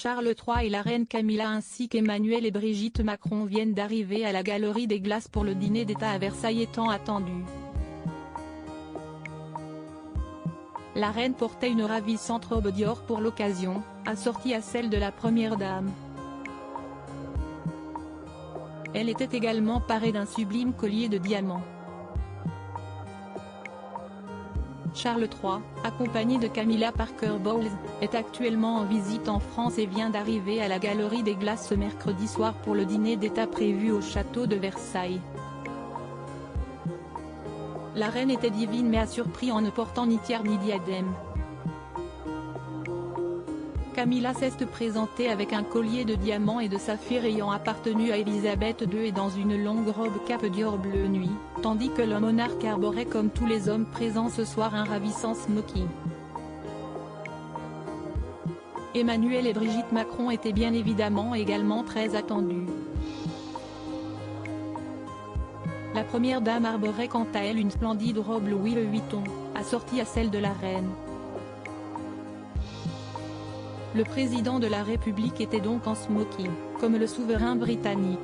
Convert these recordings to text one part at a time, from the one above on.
Charles III et la reine Camilla ainsi qu'Emmanuel et Brigitte Macron viennent d'arriver à la Galerie des Glaces pour le dîner d'État à Versailles tant attendu. La reine portait une ravissante robe Dior pour l'occasion, assortie à celle de la première dame. Elle était également parée d'un sublime collier de diamants. Charles III, accompagné de Camilla Parker Bowles, est actuellement en visite en France et vient d'arriver à la Galerie des Glaces ce mercredi soir pour le dîner d'État prévu au château de Versailles. La reine était divine mais a surpris en ne portant ni tiare ni diadème. Camilla s'est présentée avec un collier de diamants et de saphirs ayant appartenu à Élisabeth II et dans une longue robe cape Dior bleu nuit, tandis que le monarque arborait comme tous les hommes présents ce soir un ravissant smoking. Emmanuel et Brigitte Macron étaient bien évidemment également très attendus. La première dame arborait quant à elle une splendide robe Louis Vuitton, assortie à celle de la reine. Le président de la République était donc en smoking, comme le souverain britannique.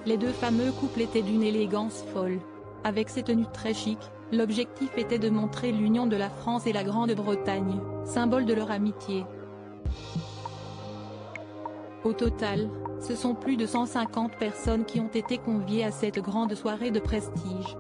Les deux fameux couples étaient d'une élégance folle. Avec ces tenues très chic, l'objectif était de montrer l'union de la France et la Grande-Bretagne, symbole de leur amitié. Au total, ce sont plus de 150 personnes qui ont été conviées à cette grande soirée de prestige.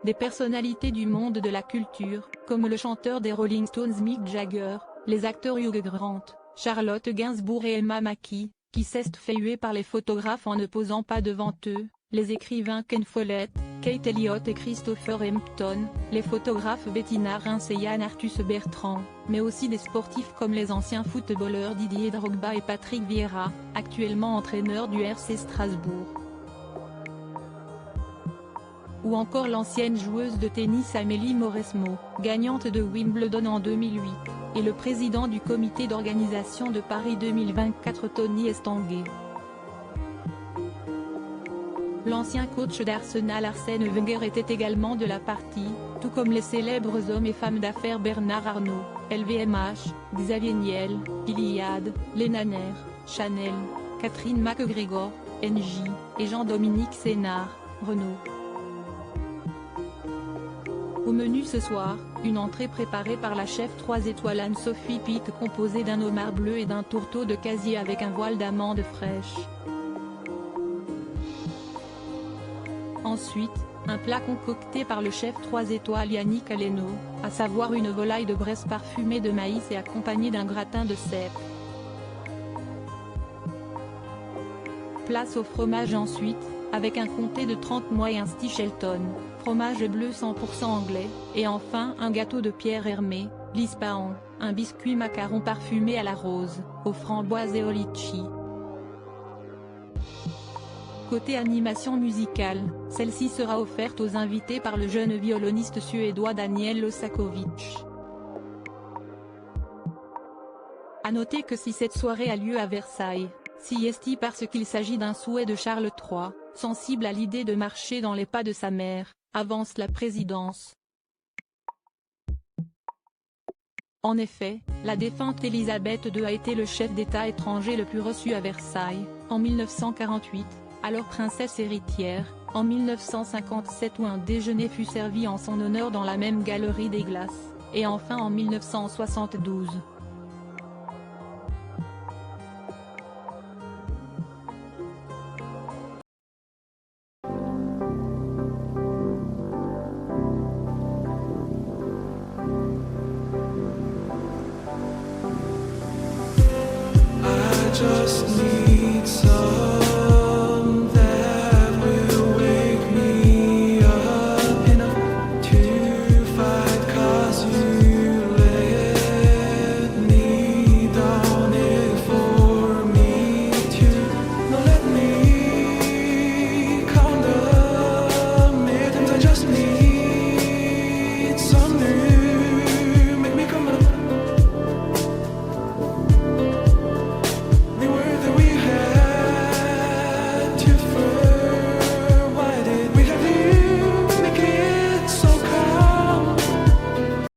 Des personnalités du monde de la culture, comme le chanteur des Rolling Stones Mick Jagger, les acteurs Hugh Grant, Charlotte Gainsbourg et Emma Mackey, qui s'est fait huer par les photographes en ne posant pas devant eux, les écrivains Ken Follett, Kate Elliott et Christopher Hampton, les photographes Bettina Reims et Yann Arthus Bertrand, mais aussi des sportifs comme les anciens footballeurs Didier Drogba et Patrick Vieira, actuellement entraîneur du RC Strasbourg. Ou encore l'ancienne joueuse de tennis Amélie Mauresmo, gagnante de Wimbledon en 2008, et le président du comité d'organisation de Paris 2024 Tony Estanguet. L'ancien coach d'Arsenal Arsène Wenger était également de la partie, tout comme les célèbres hommes et femmes d'affaires Bernard Arnault, LVMH, Xavier Niel, Iliad, Lena Nair, Chanel, Catherine McGregor, NJ, et Jean-Dominique Sénard, Renault. Au menu ce soir, une entrée préparée par la chef 3 étoiles Anne-Sophie Pic composée d'un homard bleu et d'un tourteau de casier avec un voile d'amande fraîche. Ensuite, un plat concocté par le chef 3 étoiles Yannick Aleno, à savoir une volaille de Bresse parfumée de maïs et accompagnée d'un gratin de cèpe. Place au fromage ensuite, avec un comté de 30 mois et un Stichelton, fromage bleu 100% anglais, et enfin un gâteau de Pierre Hermé, l'Ispahan, un biscuit macaron parfumé à la rose, aux framboises et au litchi. Côté animation musicale, celle-ci sera offerte aux invités par le jeune violoniste suédois Daniel Osakovic. À noter que si cette soirée a lieu à Versailles, si est parce qu'il s'agit d'un souhait de Charles III, sensible à l'idée de marcher dans les pas de sa mère, avance la présidence. En effet, la défunte Élisabeth II a été le chef d'État étranger le plus reçu à Versailles, en 1948, alors princesse héritière, en 1957 où un déjeuner fut servi en son honneur dans la même Galerie des Glaces, et enfin en 1972. Just need